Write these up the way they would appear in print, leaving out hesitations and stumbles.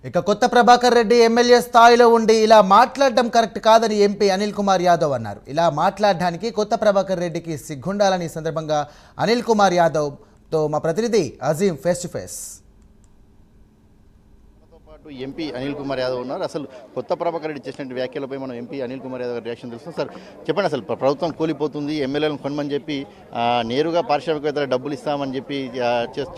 ఇక కొత్త ప్రభాకర్ రెడ్డి ఎమ్మెల్యే స్థాయిలో ఉండి ఇలా మాట్లాడడం కరెక్ట్ కాదని ఎంపీ అనిల్ కుమార్ యాదవ్ అన్నారు. ఇలా మాట్లాడడానికి కొత్త ప్రభాకర్ రెడ్డికి సిగ్గుండాలని సందర్భంగా అనిల్ కుమార్ యాదవ్తో మా ప్రతినిధి Azeem face to face. MP Anil Kumar Yadav ఉన్నారు. అసలు కొత్త ప్రభాకర్ రెడ్డి చేసినటువంటి వ్యాఖ్యలపై మనం ఎంపీ అనిల్ కుమార్ యాదవ్ గారి రియాక్షన్ తెలుస్తుంది. సార్ చెప్పండి, అసలు ప్రభుత్వం కూలిపోతుంది, ఎమ్మెల్యేలను కొనమని చెప్పి నేరుగా పారిశ్రామికవేత్తలకు డబ్బులు ఇస్తామని చెప్పి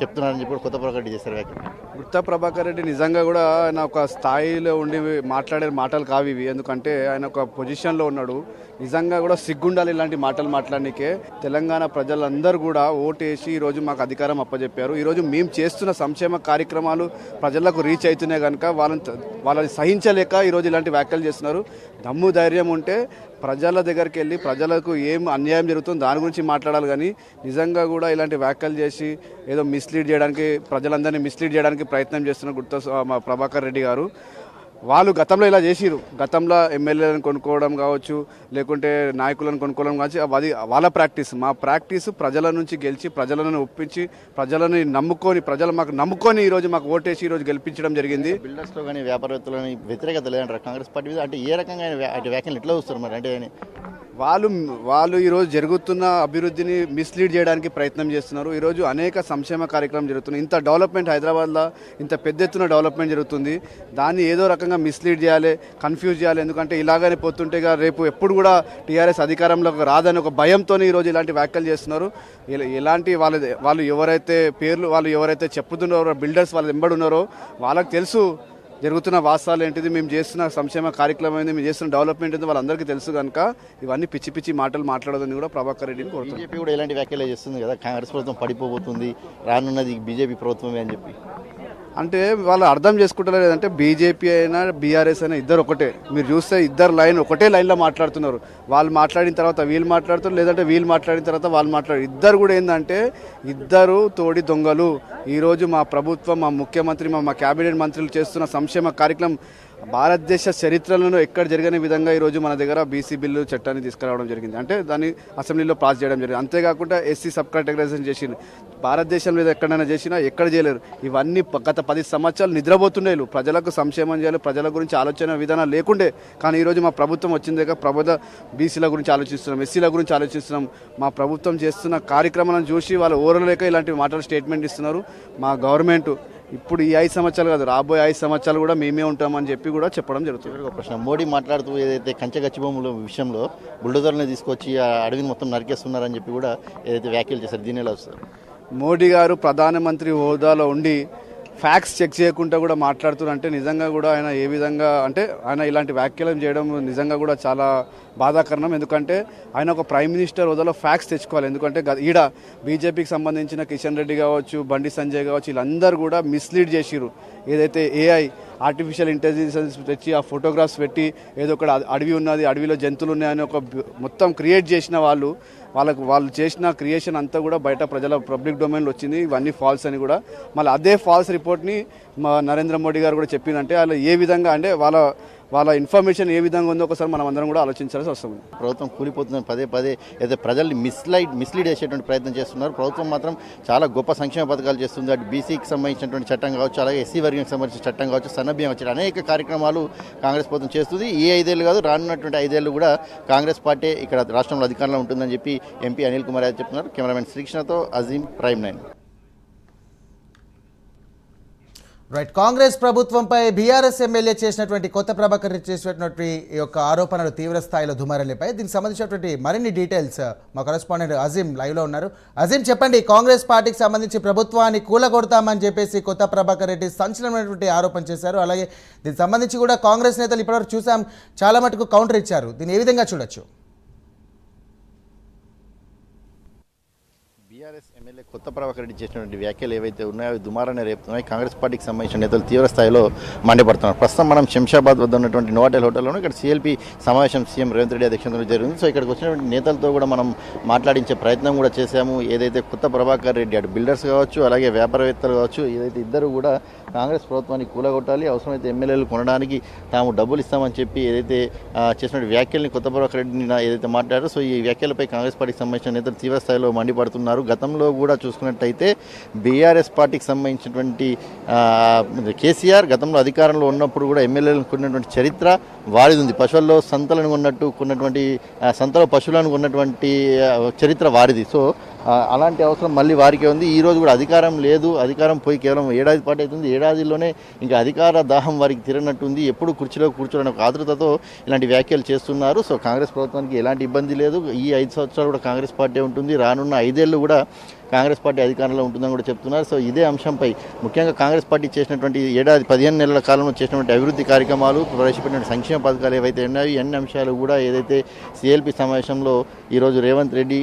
చెప్తున్నారని చెప్పి కొత్త ప్రభాకర్ రెడ్డి చేశారు వ్యాఖ్యలు. కొత్త ప్రభాకర్ రెడ్డి నిజంగా కూడా ఆయన ఒక స్థాయిలో ఉండి మాట్లాడే మాటలు కావు ఇవి. ఎందుకంటే ఆయన ఒక పొజిషన్లో ఉన్నాడు. నిజంగా కూడా సిగ్గుండాలి ఇలాంటి మాటలు మాట్లాడడానికే. తెలంగాణ ప్రజలందరూ కూడా ఓటేసి ఈరోజు మాకు అధికారం అప్పచెప్పారు. ఈరోజు మేము చేస్తున్న సంక్షేమ కార్యక్రమాలు ప్రజలకు రీచ్ అవుతున్నాయి కనుక వాళ్ళని సహించలేక ఈరోజు ఇలాంటి వ్యాఖ్యలు చేస్తున్నారు. దమ్ము ధైర్యం ఉంటే ప్రజల దగ్గరికి వెళ్ళి ప్రజలకు ఏం అన్యాయం జరుగుతుందో దాని గురించి మాట్లాడాలి. కానీ నిజంగా కూడా ఇలాంటి వ్యాఖ్యలు చేసి ఏదో మిస్లీడ్ చేయడానికి, ప్రజలందరినీ మిస్లీడ్ చేయడానికి ప్రయత్నం చేస్తున్న మా ప్రభాకర్ రెడ్డి గారు. వాళ్ళు గతంలో ఇలా చేసిరు. గతంలో ఎమ్మెల్యేలను కొనుక్కోవడం కావచ్చు, లేకుంటే నాయకులను కొనుక్కోవడం కావచ్చు, అది వాళ్ళ ప్రాక్టీస్. మా ప్రాక్టీస్ ప్రజల నుంచి గెలిచి, ప్రజలను ఒప్పించి, ప్రజలను నమ్ముకొని, ప్రజలు మాకు నమ్ముకొని ఈరోజు మాకు ఓటేసి ఈరోజు గెలిపించడం జరిగింది. బిల్డర్స్లో కానీ వ్యాపారవేత్తలు కానీ వ్యతిరేకత లేదంటారు కాంగ్రెస్ పార్టీ మీద. అంటే ఏ రకంగా వ్యాఖ్యలు ఎట్లా చూస్తారు మరి? అంటే వాళ్ళు ఈరోజు జరుగుతున్న అభివృద్ధిని మిస్లీడ్ చేయడానికి ప్రయత్నం చేస్తున్నారు. ఈరోజు అనేక సంక్షేమ కార్యక్రమం జరుగుతున్నాయి. ఇంత డెవలప్మెంట్ హైదరాబాద్లో ఇంత పెద్ద ఎత్తున డెవలప్మెంట్ జరుగుతుంది. దాన్ని ఏదో రకంగా మిస్లీడ్ చేయాలి, కన్ఫ్యూజ్ చేయాలి. ఎందుకంటే ఇలాగనే పోతుంటే రేపు ఎప్పుడు కూడా టీఆర్ఎస్ అధికారంలోకి రాదని ఒక భయంతో ఈరోజు ఇలాంటి వ్యాఖ్యలు చేస్తున్నారు. ఎలాంటి వాళ్ళు ఎవరైతే చెప్పుతున్నారో, బిల్డర్స్ వాళ్ళు వెంబడున్నారో వాళ్ళకి తెలుసు జరుగుతున్న వాస్తవాలు ఏంటిది, మేము చేస్తున్న సంక్షేమ కార్యక్రమం ఏంది, మేము చేస్తున్న డెవలప్మెంట్ ఏంది వాళ్ళందరికీ తెలుసు కనుక ఇవన్నీ పిచ్చి పిచ్చి మాటలు మాట్లాడదని కూడా ప్రభాకర్ రెడ్డిని కోరుతున్నారు. బీజేపీ కూడా ఇలాంటి వ్యాఖ్యలు చేస్తుంది కదా, కాంగ్రెస్ ప్రభుత్వం పడిపోబోతుంది, రానున్నది బీజేపీ ప్రభుత్వమే అని చెప్పి. అంటే వాళ్ళు అర్థం చేసుకుంటారు లేదంటే బీజేపీ అయినా బీఆర్ఎస్ అయినా ఇద్దరు ఒకటే. మీరు చూస్తే ఇద్దరు ఒకటే లైన్లో మాట్లాడుతున్నారు. వాళ్ళు మాట్లాడిన తర్వాత వీళ్ళు మాట్లాడుతారు, లేదంటే వీళ్ళు మాట్లాడిన తర్వాత వాళ్ళు మాట్లాడారు. ఇద్దరు కూడా ఏంటంటే ఇద్దరు తోడి దొంగలు. ఈరోజు మా ప్రభుత్వం, మా ముఖ్యమంత్రి, మా క్యాబినెట్ మంత్రులు చేస్తున్న సంక్షేమ కార్యక్రమం భారతదేశ చరిత్రలో ఎక్కడ జరిగిన విధంగా ఈరోజు మన దగ్గర బీసీ బిల్లు చట్టాన్ని తీసుకురావడం జరిగింది. అంటే దాన్ని అసెంబ్లీలో పాస్ చేయడం జరిగింది. అంతేకాకుండా ఎస్సీ సబ్ కేటగరైజేషన్ చేసింది. భారతదేశంలో ఎక్కడైనా చేసినా ఎక్కడ చేయలేరు. ఇవన్నీ గత 10 సంవత్సరాలు నిద్రపోతుండేలు. ప్రజలకు సంక్షేమం చేయాలి, ప్రజల గురించి ఆలోచన విధానం లేకుండే. కానీ ఈరోజు మా ప్రభుత్వం వచ్చిందే బీసీల గురించి ఆలోచిస్తున్నాం, ఎస్సీల గురించి ఆలోచిస్తున్నాం. మా ప్రభుత్వం చేస్తున్న కార్యక్రమాలను చూసి వాళ్ళు ఓరలేక ఇలాంటి మాటలు స్టేట్మెంట్ ఇస్తున్నారు. మా గవర్నమెంట్ ఇప్పుడు ఈ 5 సంవత్సరాలు కాదు, రాబోయే 5 సంవత్సరాలు కూడా మేమే ఉంటామని చెప్పి కూడా చెప్పడం జరుగుతుంది. ఒక ప్రశ్న, మోడీ మాట్లాడుతూ ఏదైతే కంచెగచ్చి భూముల విషయంలో బుల్డోజర్ని తీసుకొచ్చి ఆ అడవిని మొత్తం నరికేస్తున్నారని చెప్పి కూడా ఏదైతే వ్యాఖ్యలు చేశారు, దీని ఎలా వస్తారు? మోడీ గారు ప్రధానమంత్రి హోదాలో ఉండి ఫ్యాక్ట్స్ చెక్ చేయకుండా కూడా మాట్లాడుతున్నారంటే నిజంగా కూడా ఆయన ఏ విధంగా అంటే ఆయన ఇలాంటి వ్యాఖ్యలు చేయడం నిజంగా కూడా చాలా బాధాకరణం. ఎందుకంటే ఆయన ఒక ప్రైమ్ మినిస్టర్ హోదాలో ఫ్యాక్ట్స్ తెచ్చుకోవాలి. ఎందుకంటే ఈడ బీజేపీకి సంబంధించిన కిషన్ రెడ్డి కావచ్చు, బండి సంజయ్ కావచ్చు, వీళ్ళందరూ కూడా మిస్లీడ్ చేసిరు. ఏదైతే ఏఐ ఆర్టిఫిషియల్ ఇంటెలిజెన్స్ తెచ్చి ఆ ఫోటోగ్రాఫ్స్ పెట్టి ఏదో ఒక అడవి ఉన్నది, అడవిలో జంతువులు ఉన్నాయని ఒక మొత్తం క్రియేట్ చేసిన వాళ్ళు చేసిన క్రియేషన్ అంతా కూడా బయట ప్రజల పబ్లిక్ డొమైన్లో వచ్చింది. ఇవన్నీ ఫాల్స్ అని కూడా మళ్ళీ అదే ఫాల్స్ రిపోర్ట్ని మా నరేంద్ర మోడీ గారు కూడా చెప్పిందంటే వాళ్ళు ఏ విధంగా అంటే వాళ్ళ ఇన్ఫర్మేషన్ ఏ విధంగా ఉందో ఒకసారి మనం అందరం కూడా ఆలోచించాల్సి వస్తుంది. ప్రభుత్వం కూలిపోతుందని పదే అయితే ప్రజల్ని మిస్లీడ్ చేసేటువంటి ప్రయత్నం చేస్తున్నారు. ప్రభుత్వం మాత్రం చాలా గొప్ప సంక్షేమ పథకాలు చేస్తుంది. అటు బీసీకి సంబంధించినటువంటి చట్టం కావచ్చు, అలాగే ఎస్సీ వర్గానికి సంబంధించిన చట్టం కావచ్చు, సన్నబియ్యం వచ్చి అనేక కార్యక్రమాలు కాంగ్రెస్ ప్రభుత్వం చేస్తుంది. ఈ 5 ఏళ్ళు కాదు, రానున్నటువంటి 5 ఏళ్ళు కూడా కాంగ్రెస్ పార్టీ ఇక్కడ రాష్ట్రంలో అధికారంలో ఉంటుందని చెప్పి ఎంపీ అనిల్ కుమార్ యాదవ్ చెప్తున్నారు. కెమెరామెన్ శ్రీకృష్ణతో అజీం, ప్రైమ్ 9. రైట్, కాంగ్రెస్ ప్రభుత్వంపై బీఆర్ఎస్ ఎమ్మెల్యే చేసినటువంటి కొత్త ప్రభాకర్ రెడ్డి చేసినటువంటి ఈ యొక్క ఆరోపణలు తీవ్ర స్థాయిలో దుమారలేపాయి. దీనికి సంబంధించినటువంటి మరిన్ని డీటెయిల్స్ మా కరెస్పాండెంట్ అజీం లైవ్లో ఉన్నారు. అజీం, చెప్పండి, కాంగ్రెస్ పార్టీకి సంబంధించి ప్రభుత్వాన్ని కూలగొడతామని చెప్పేసి కొత్త ప్రభాకర్ రెడ్డి సంచలనమైనటువంటి ఆరోపణ చేశారు. అలాగే దీనికి సంబంధించి కూడా కాంగ్రెస్ నేతలు ఇప్పటివరకు చూసాం చాలా మటుకు కౌంటర్ ఇచ్చారు. దీన్ని ఏ విధంగా చూడొచ్చు? బీఆర్ఎస్ ఎమ్మెల్యే కొత్త ప్రభాకర్ రెడ్డి చేసినటువంటి వ్యాఖ్యలు ఏవైతే ఉన్నాయో అవి దుమారాన్ని రేపుతున్నాయి. కాంగ్రెస్ పార్టీకి సంబంధించిన నేతలు తీవ్ర స్థాయిలో మండిపడుతున్నారు. ప్రస్తుతం మనం శంషాబాద్ వద్ద ఉన్నటువంటి నోవాటెల్ హోటల్లోనూ ఇక్కడ సిఎల్పీ సమావేశం సీఎం రేవంత్ రెడ్డి అధ్యక్షతన జరిగింది. సో ఇక్కడికి వచ్చినటువంటి నేతలతో కూడా మనం మాట్లాడించే ప్రయత్నం కూడా చేశాము. ఏదైతే కొత్త ప్రభాకర్ రెడ్డి అటు బిల్డర్స్ కావచ్చు, అలాగే వ్యాపారవేత్తలు కావచ్చు, ఏదైతే ఇద్దరు కూడా కాంగ్రెస్ ప్రభుత్వాన్ని కూలగొట్టాలి, అవసరమైతే ఎమ్మెల్యేలు కొనడానికి తాము డబ్బులు ఇస్తామని చెప్పి ఏదైతే చేసినటువంటి వ్యాఖ్యల్ని కొత్త ప్రభాకర్ రెడ్డిని ఏదైతే మాట్లాడారో, సో ఈ వ్యాఖ్యలపై కాంగ్రెస్ పార్టీకి సంబంధించిన నేతలు తీవ్ర స్థాయిలో మండిపడుతున్నారు. గతంలో కూడా చూసుకున్నట్టయితే బీఆర్ఎస్ పార్టీకి సంబంధించినటువంటి కేసీఆర్ గతంలో అధికారంలో ఉన్నప్పుడు కూడా ఎమ్మెల్యేలకు ఉన్నటువంటి చరిత్ర వారిది ఉంది. పశువుల్లో సంతలను ఉన్నటువంటి సంతలో పశువులను ఉన్నటువంటి చరిత్ర వారిది. సో అలాంటి అవసరం మళ్ళీ వారికే ఉంది. ఈ రోజు కూడా అధికారం లేదు, అధికారం పోయి కేవలం ఏడాది పాటు అవుతుంది. ఏడాదిలోనే ఇంకా అధికార దాహం వారికి తీరనట్టుంది. ఎప్పుడు కుర్చీలో కూర్చోవడం ఒక ఆతృతతో ఇలాంటి వ్యాఖ్యలు చేస్తున్నారు. సో కాంగ్రెస్ ప్రభుత్వానికి ఎలాంటి ఇబ్బంది లేదు. ఈ 5 సంవత్సరాలు కూడా కాంగ్రెస్ పార్టీ ఉంటుంది. రానున్న 5 ఏళ్ళు కూడా కాంగ్రెస్ పార్టీ అధికారంలో ఉంటుందని కూడా చెప్తున్నారు. సో ఇదే అంశంపై ముఖ్యంగా కాంగ్రెస్ పార్టీ చేసినటువంటి ఏడాది 15 నెలల కాలంలో చేసినటువంటి అభివృద్ధి కార్యక్రమాలు, ప్రవేశపెట్టిన సంక్షేమ పథకాలు ఏవైతే ఉన్నాయో అన్ని అంశాలు కూడా ఏదైతే సిఎల్పి సమావేశంలో ఈరోజు రేవంత్ రెడ్డి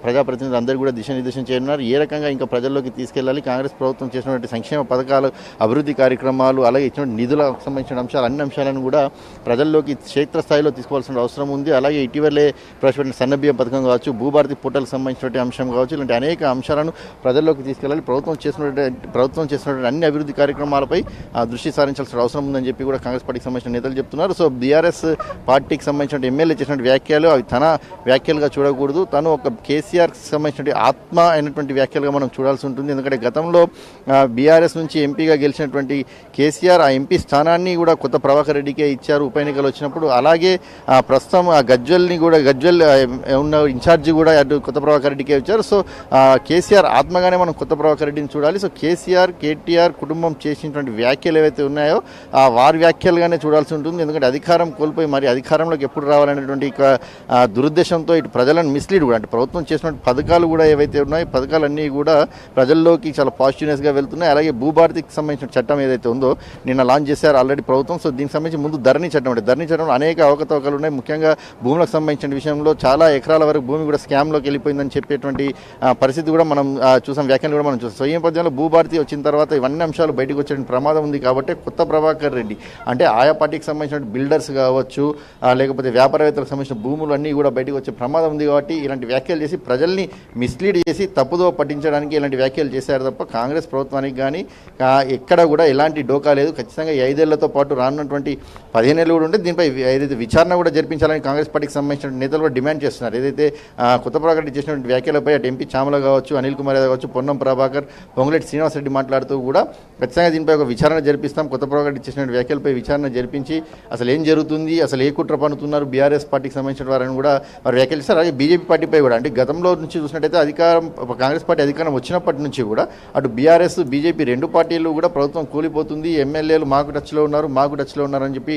ప్రజాప్రతినిధులు అందరూ కూడా దిశానిర్దేశం చేయనున్నారు. ఏ రకంగా ఇంకా ప్రజల్లోకి తీసుకెళ్లాలి, కాంగ్రెస్ ప్రభుత్వం చేసినటువంటి సంక్షేమ పథకాలు, అభివృద్ధి కార్యక్రమాలు, అలాగే ఇచ్చినటువంటి నిధులకు సంబంధించిన అంశాలు, అన్ని అంశాలను కూడా ప్రజల్లోకి క్షేత్రస్థాయిలో తీసుకోవాల్సిన అవసరం ఉంది. అలాగే ఇటీవలే ప్రవేశపెట్టిన సన్నబియ్యం పథకం కావచ్చు, భూభారతి పోర్టల్కి సంబంధించినటువంటి అంశం కావచ్చు, ఇలాంటి అనేక అంశాలను ప్రజల్లోకి తీసుకెళ్లాలి. ప్రభుత్వం చేసినటువంటి అన్ని అభివృద్ధి కార్యక్రమాలపై దృష్టి సారించాల్సిన అవసరం ఉందని చెప్పి కూడా కాంగ్రెస్ పార్టీకి సంబంధించిన నేతలు చెప్తున్నారు. సో బీఆర్ఎస్ పార్టీకి సంబంధించిన ఎమ్మెల్యే చేసినటువంటి వ్యాఖ్యలు అవి తన వ్యాఖ్యలుగా చూడకూడదు. తను ఒక కేసీఆర్కి సంబంధించిన ఆత్మ అయినటువంటి వ్యాఖ్యలుగా మనం చూడాల్సి ఉంటుంది. ఎందుకంటే గతంలో బీఆర్ఎస్ నుంచి ఎంపీగా గెలిచినటువంటి కేసీఆర్ ఆ ఎంపీ స్థానాన్ని కూడా కొత్త ప్రభాకర్ రెడ్డికే ఇచ్చారు ఉప ఎన్నికలు వచ్చినప్పుడు. అలాగే ప్రస్తుతం ఆ గజ్వెల్ ఉన్న ఇన్ఛార్జి కూడా అటు కొత్త ప్రభాకర్ రెడ్డికే ఇచ్చారు. సో కేసీఆర్ ఆత్మగానే మనం కొత్త ప్రభాకర్ రెడ్డిని చూడాలి. సో కేసీఆర్, కేటీఆర్ కుటుంబం చేసినటువంటి వ్యాఖ్యలు ఏవైతే ఉన్నాయో వారి వ్యాఖ్యలుగానే చూడాల్సి ఉంటుంది. ఎందుకంటే అధికారం కోల్పోయి మరి అధికారంలోకి ఎప్పుడు రావాలనేటువంటి దురుద్దేశంతో ఇటు ప్రజలను మిస్లీడ్ కూడా, అంటే ప్రభుత్వం చేసినటువంటి పథకాలు కూడా ఏవైతే ఉన్నాయో పథకాలన్నీ కూడా ప్రజల్లోకి చాలా పాజిటివ్నెస్గా వెళ్తున్నాయి. అలాగే భూభారతికి సంబంధించిన చట్టం ఏదైతే ఉందో నిన్న లాంచ్ చేశారు ఆల్రెడీ ప్రభుత్వం. సో దీనికి సంబంధించి ముందు ధరణి చట్టం అంటే ధరణి చట్టంలో అనేక అవకతవకలు ఉన్నాయి. ముఖ్యంగా భూములకు సంబంధించిన విషయంలో చాలా ఎకరాల వరకు భూమి కూడా స్కామ్లోకి వెళ్ళిపోయిందని చెప్పేటువంటి పరిస్థితి కూడా మనం చూసాం, వ్యాఖ్యలు కూడా మనం చూసాం. సో ఈ నేపథ్యంలో భూభారతి వచ్చిన తర్వాత ఇవన్నీ అంశాలు బయటకు వచ్చే ప్రమాదం ఉంది. కాబట్టి కొత్త ప్రభాకర్ రెడ్డి అంటే ఆయా పార్టీకి సంబంధించిన బిల్డర్స్ కావచ్చు, లేకపోతే వ్యాపారవేత్తలకు సంబంధించిన భూములు అన్నీ కూడా బయటకు వచ్చే ప్రమాదం ఉంది. కాబట్టి ఇలాంటి వ్యాఖ్యలు చేసి ప్రజల్ని మిస్లీడ్ చేసి తప్పుదో పట్టించడానికి ఇలాంటి వ్యాఖ్యలు చేశారు తప్ప కాంగ్రెస్ ప్రభుత్వానికి కానీ ఎక్కడ కూడా ఎలాంటి డోకా లేదు. ఖచ్చితంగా 5 ఏళ్లతో పాటు రానున్నటువంటి 15 ఏళ్ళు కూడా ఉంటే దీనిపై ఏదైతే విచారణ కూడా జరిపించాలని కాంగ్రెస్ పార్టీకి సంబంధించిన నేతలు కూడా డిమాండ్ చేస్తున్నారు. ఏదైతే కొత్త ప్రభాకర్ రెడ్డి చేసినటువంటి వ్యాఖ్యలపై అటు ఎంపీ చామల కావచ్చు, అనిల్ కుమార్ యాదవ్ కావచ్చు, పొన్నం ప్రభాకర్, పొంగులేటి శ్రీనివాసరెడ్డి మాట్లాడుతూ కూడా ఖచ్చితంగా దీనిపై ఒక విచారణ జరిపిస్తాం, కొత్త ప్రభాకర్ రెడ్డి చేసిన వ్యాఖ్యలపై విచారణ జరిపించి అసలు ఏం జరుగుతుంది, అసలు ఏ కుట్ర పన్నుతున్నారు బీఆర్ఎస్ పార్టీకి సంబంధించిన వారిని కూడా వారు వ్యాఖ్యలు చేస్తారు. అలాగే బీజేపీ పార్టీపై కూడా అంటే గతంలో నుంచి చూసినట్టయితే కాంగ్రెస్ పార్టీ అధికారం వచ్చినప్పటి నుంచి కూడా అటు బీఆర్ఎస్, బీజేపీ 2 పార్టీలు కూడా ప్రభుత్వం కూలిపోతుంది, ఎమ్మెల్యేలు మాకు టచ్లో ఉన్నారని చెప్పి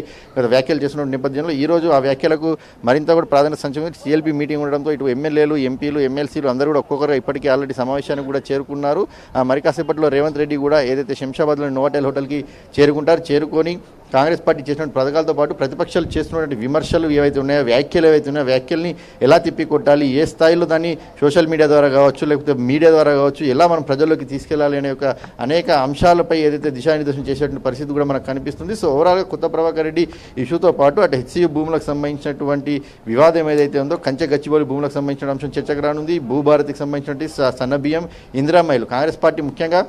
వ్యాఖ్యలు చేస్తున్న నేపథ్యంలో ఈరోజు ఆ వ్యాఖ్యలకు మరింత కూడా ప్రాధాన్యత సంచయం సిఎల్పీ మీటింగ్ ఉండడంతో ఇటు ఎమ్మెల్యేలు, ఎంపీలు, ఎమ్మెల్సీలు అందరూ కూడా ఒక్కొక్కరు ఇప్పటికీ ఆల్రెడీ సమావేశానికి కూడా చేరుకున్నారు. మరి కాసేపట్లో రేవంత్ రెడ్డి కూడా ఏదైతే శంషాబాద్లోని నోవాటెల్ హోటల్కి చేరుకొని కాంగ్రెస్ పార్టీ చేసినటువంటి పథకాలతో పాటు ప్రతిపక్షాలు చేస్తున్నటువంటి విమర్శలు ఏవైతే ఉన్నాయో, వ్యాఖ్యలు ఏవైతే ఉన్నాయో వ్యాఖ్యల్ని ఎలా తిప్పికొట్టాలి, ఏ స్థాయిలో దాన్ని సోషల్ మీడియా ద్వారా కావచ్చు, లేకపోతే మీడియా ద్వారా కావచ్చు, ఎలా మనం ప్రజల్లోకి తీసుకెళ్లాలి అనే ఒక అనేక అంశాలపై ఏదైతే దిశానిర్దేశం చేసేటువంటి పరిస్థితి కూడా మనకు కనిపిస్తుంది. సో ఓవరాల్గా కొత్త ప్రభాకర్ రెడ్డి ఇష్యూతో పాటు అటు హెచ్సియు భూములకు సంబంధించినటువంటి వివాదం ఏదైతే ఉందో, కంచె గచ్చిబౌలి భూములకు సంబంధించిన అంశం చర్చకు రానుంది. భూభారతికి సంబంధించినటువంటి సన్నబియ్యం, ఇందిరమ్మ ఇల్లు, కాంగ్రెస్ పార్టీ ముఖ్యంగా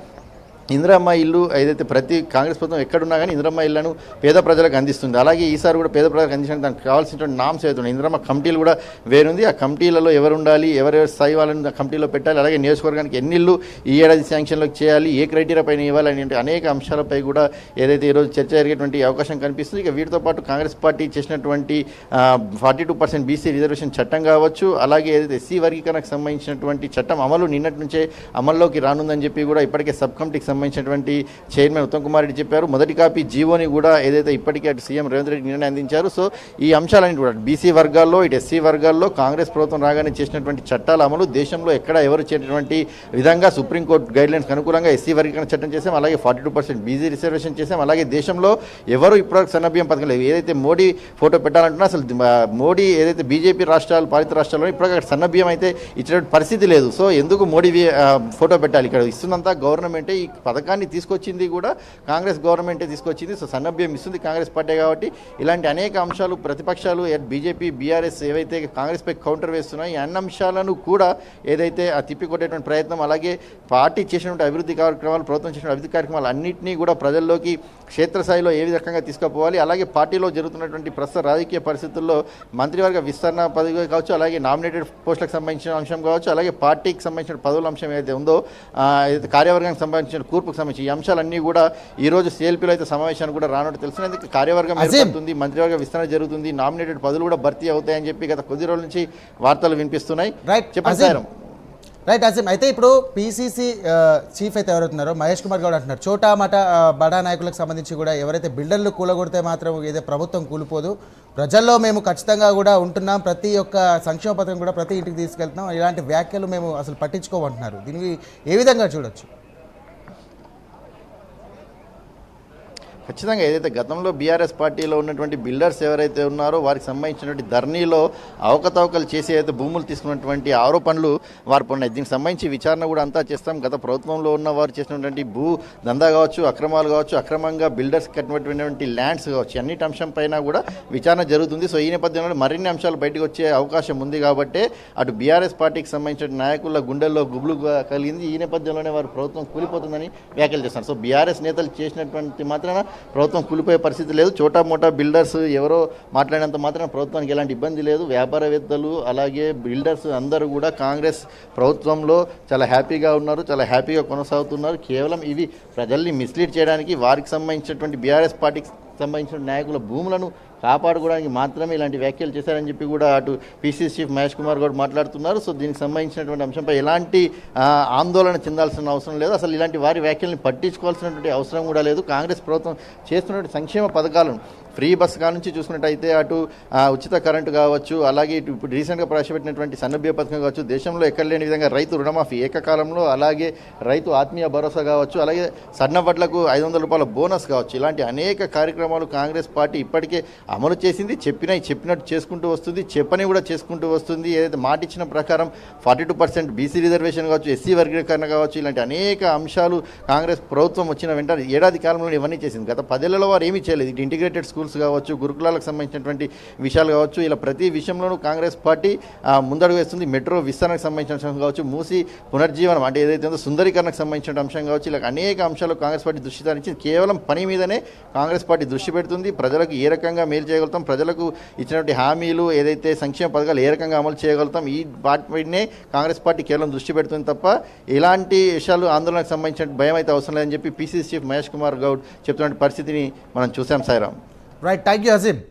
ఇందిరమ్మ ఇల్లు ఏదైతే ప్రతి కాంగ్రెస్ ప్రభుత్వం ఎక్కడున్నా కానీ ఇందిరమ్మ ఇళ్లను పేద ప్రజలకు అందిస్తుంది. అలాగే ఈసారి కూడా పేద ప్రజలకు అందించడానికి దానికి కావాల్సినటువంటి నామ్స్ ఏదైతే ఉన్నాయి, ఇందిరమ్మ కమిటీలు కూడా వేరుంది. ఆ కమిటీలలో ఎవరు ఉండాలి, ఎవరెవరి స్థాయి వాళ్ళని కమిటీలో పెట్టాలి, అలాగే నియోజకవర్గానికి ఎన్ని ఇళ్ళు ఈ ఏడాది శాంక్షన్లోకి చేయాలి, ఏ క్రైటీరియా పైన ఇవ్వాలి అనే అనేక అంశాలపై కూడా ఏదైతే ఈరోజు చర్చ జరిగేటువంటి అవకాశం కనిపిస్తుంది. ఇక వీటితో పాటు కాంగ్రెస్ పార్టీ చేసినటువంటి 42% బీసీ రిజర్వేషన్ చట్టం కావచ్చు, అలాగే ఏదైతే ఎస్సీ వర్గీకరణకు సంబంధించినటువంటి చట్టం అమలు నిన్నటి నుంచే అమల్లోకి రానుందని చెప్పి కూడా ఇప్పటికే సబ్ కమిటీకి సంబంధించినటువంటి చైర్మన్ ఉత్తమ్ కుమార్ రెడ్డి చెప్పారు. మొదటి కాపీ జీవోని కూడా ఏదైతే ఇప్పటికే అటు సీఎం రేవంత్ రెడ్డి నిర్ణయం అందించారు. సో ఈ అంశాలన్నీ కూడా బీసీ వర్గాల్లో, ఇటు ఎస్సీ వర్గాల్లో కాంగ్రెస్ ప్రభుత్వం రాగానే చేసినటువంటి చట్టాల అమలు దేశంలో ఎక్కడ ఎవరు చేసినటువంటి విధంగా సుప్రీంకోర్టు గైడ్లైన్స్కి అనుకూలంగా ఎస్సీ వర్గీకరణ చట్టం చేసాం, అలాగే 42% బీసీ రిజర్వేషన్ చేసాం, అలాగే దేశంలో ఎవరు ఇప్పటివరకు సన్నబియ్యం పథకం లేదు. ఏదైతే మోడీ ఫోటో పెట్టాలంటున్నా అసలు మోడీ ఏదైతే బీజేపీ రాష్ట్రాలు, పాలిత రాష్ట్రాల్లో ఇప్పటికీ సన్నబియ్యం అయితే ఇచ్చినటువంటి పరిస్థితి లేదు. సో ఎందుకు మోడీ ఫోటో పెట్టాలి? ఇక్కడ ఇస్తున్నంత గవర్నమెంటే ఈ పథకాన్ని తీసుకొచ్చింది కూడా కాంగ్రెస్ గవర్నమెంటే తీసుకొచ్చింది. సో సన్నభ్యం ఇస్తుంది కాంగ్రెస్ పార్టీ కాబట్టి ఇలాంటి అనేక అంశాలు ప్రతిపక్షాలు బీజేపీ బీఆర్ఎస్ ఏవైతే కాంగ్రెస్పై కౌంటర్ వేస్తున్నాయో ఈ అన్ని అంశాలను కూడా ఏదైతే ఆ తిప్పికొట్టేటువంటి ప్రయత్నం, అలాగే పార్టీ చేసినటువంటి అభివృద్ధి కార్యక్రమాలు, ప్రభుత్వం చేసిన అభివృద్ధి కార్యక్రమాలు అన్నింటినీ కూడా ప్రజల్లోకి క్షేత్రస్థాయిలో ఏ రకంగా తీసుకుపోవాలి, అలాగే పార్టీలో జరుగుతున్నటువంటి ప్రస్తుత రాజకీయ పరిస్థితుల్లో మంత్రివర్గ విస్తరణ పదవి కావచ్చు, అలాగే నామినేటెడ్ పోస్టులకు సంబంధించిన అంశం కావచ్చు, అలాగే పార్టీకి సంబంధించిన పదవుల అంశం ఏదైతే ఉందో కార్యవర్గానికి సంబంధించిన కూర్పుకు సంబంధించి ఈ అంశాలన్నీ కూడా ఈ రోజు సిఎల్పీలో అయితే సమావేశాన్ని కూడా రానట్టు తెలిసినందుకు కార్యవర్గం ఏర్పడుతుంది, మంత్రివర్గ విస్తరణ జరుగుతుంది, నామినేటెడ్ పదవులు కూడా భర్తీ అవుతాయని చెప్పి గత కొద్ది రోజుల నుంచి వార్తలు వినిపిస్తున్నాయి. చెప్పండి సార్. రైట్ అజీమ్, అయితే ఇప్పుడు పీసీసీ చీఫ్ అయితే ఎవరైతున్నారో మహేష్ కుమార్ గౌడ్ అంటున్నారు చోటా మాట బడా నాయకులకు సంబంధించి కూడా ఎవరైతే బిల్డర్లు కూలగొడితే మాత్రం ఏదో ప్రభుత్వం కూలిపోదు, ప్రజల్లో మేము ఖచ్చితంగా కూడా ఉంటున్నాం, ప్రతి ఒక్క సంక్షేమ పథకం కూడా ప్రతి ఇంటికి తీసుకెళ్తున్నాం, ఇలాంటి వ్యాఖ్యలు మేము అసలు పట్టించుకోమంటున్నారు. దీన్ని ఏ విధంగా చూడొచ్చు? ఖచ్చితంగా ఏదైతే గతంలో బీఆర్ఎస్ పార్టీలో ఉన్నటువంటి బిల్డర్స్ ఎవరైతే ఉన్నారో వారికి సంబంధించినటువంటి ధర్నీలో అవకతవకలు చేసి అయితే భూములు తీసుకున్నటువంటి ఆరోపణలు వారు ఉన్నాయి. దీనికి సంబంధించి విచారణ కూడా అంతా చేస్తాం. గత ప్రభుత్వంలో ఉన్న వారు చేసినటువంటి భూ దందా కావచ్చు, అక్రమాలు కావచ్చు, అక్రమంగా బిల్డర్స్ కట్టినటువంటి ల్యాండ్స్ కావచ్చు, అన్నిటి అంశం పైన కూడా విచారణ జరుగుతుంది. సో ఈ నేపథ్యంలో మరిన్ని అంశాలు బయటకు వచ్చే అవకాశం ఉంది కాబట్టి అటు బీఆర్ఎస్ పార్టీకి సంబంధించిన నాయకుల గుండెల్లో గుబులు కలిగింది. ఈ నేపథ్యంలోనే వారు ప్రభుత్వం కూలిపోతుందని వ్యాఖ్యలు చేస్తారు. సో బీఆర్ఎస్ నేతలు చేసినటువంటి మాత్రాన ప్రభుత్వం కూలిపోయే పరిస్థితి లేదు. చోటా మోటా బిల్డర్స్ ఎవరో మాట్లాడినంత మాత్రం ప్రభుత్వానికి ఎలాంటి ఇబ్బంది లేదు. వ్యాపారవేత్తలు అలాగే బిల్డర్స్ అందరూ కూడా కాంగ్రెస్ ప్రభుత్వంలో చాలా హ్యాపీగా ఉన్నారు, చాలా హ్యాపీగా కొనసాగుతున్నారు. కేవలం ఇవి ప్రజల్ని మిస్లీడ్ చేయడానికి, వారికి సంబంధించినటువంటి బీఆర్ఎస్ పార్టీకి సంబంధించిన నాయకుల భూములను కాపాడుకోవడానికి మాత్రమే ఇలాంటి వ్యాఖ్యలు చేశారని చెప్పి కూడా అటు పీసీసీ చీఫ్ మహేష్ కుమార్ గౌడ్ మాట్లాడుతున్నారు. సో దీనికి సంబంధించినటువంటి అంశంపై ఎలాంటి ఆందోళన చెందాల్సిన అవసరం లేదు, అసలు ఇలాంటి వారి వ్యాఖ్యల్ని పట్టించుకోవాల్సినటువంటి అవసరం కూడా లేదు. కాంగ్రెస్ ప్రభుత్వం చేస్తున్నటువంటి సంక్షేమ పథకాలను ఫ్రీ బస్ కా నుంచి చూసుకున్నట్టయితే అటు ఉచిత కరెంటు కావచ్చు, అలాగే ఇటు ఇప్పుడు రీసెంట్గా ప్రవేశపెట్టినటువంటి సన్నభ్య పథకం కావచ్చు, దేశంలో ఎక్కడ లేని విధంగా రైతు రుణమాఫీ ఏకకాలంలో, అలాగే రైతు ఆత్మీయ భరోసా కావచ్చు, అలాగే సన్న వడ్లకు 500 రూపాయల బోనస్ కావచ్చు, ఇలాంటి అనేక కార్యక్రమాలు కాంగ్రెస్ పార్టీ ఇప్పటికే అమలు చేసింది. చెప్పినట్టు చేసుకుంటూ వస్తుంది, చెప్పని కూడా చేసుకుంటూ వస్తుంది. ఏదైతే మాట ఇచ్చిన ప్రకారం 42% బీసీ రిజర్వేషన్ కావచ్చు, ఎస్సీ వర్గీకరణ కావచ్చు, ఇలాంటి అనేక అంశాలు కాంగ్రెస్ ప్రభుత్వం వచ్చిన వెంటనే ఏడాది కాలంలో ఇవన్నీ చేసింది. గత 10 ఏళ్లలో వారు ఏమీ చేయలేదు. ఇటు ఇంటిగ్రేటెడ్ స్కూల్స్ కావచ్చు, గురుకులాలకు సంబంధించినటువంటి విషయాలు కావచ్చు, ఇలా ప్రతి విషయంలోనూ కాంగ్రెస్ పార్టీ ముందడుగు వేస్తుంది. మెట్రో విస్తరణకు సంబంధించిన అంశం కావచ్చు, మూసి పునర్జీవనం అంటే ఏదైతే ఉందో సుందరీకరణకు సంబంధించిన అంశం కావచ్చు, ఇలా అనేక అంశాలు కాంగ్రెస్ పార్టీ దృష్టి సారించి కేవలం పని మీదనే కాంగ్రెస్ పార్టీ దృష్టి పెడుతుంది. ప్రజలకు ఏ రకంగా మేలు చేయగలుగుతాం, ప్రజలకు ఇచ్చినటువంటి హామీలు ఏదైతే సంక్షేమ పథకాలు ఏ రకంగా అమలు చేయగలుగుతాం, ఈ వాటిపైనే కాంగ్రెస్ పార్టీ కేవలం దృష్టి పెడుతుంది తప్ప ఇలాంటి విషయాలు ఆందోళనకు సంబంధించిన భయం అయితే అవసరం లేదని చెప్పి పీసీసీ చీఫ్ మహేష్ కుమార్ గౌడ్ చెప్తున్న పరిస్థితిని మనం చూసాం. Sairam. Right, thank you Azeem.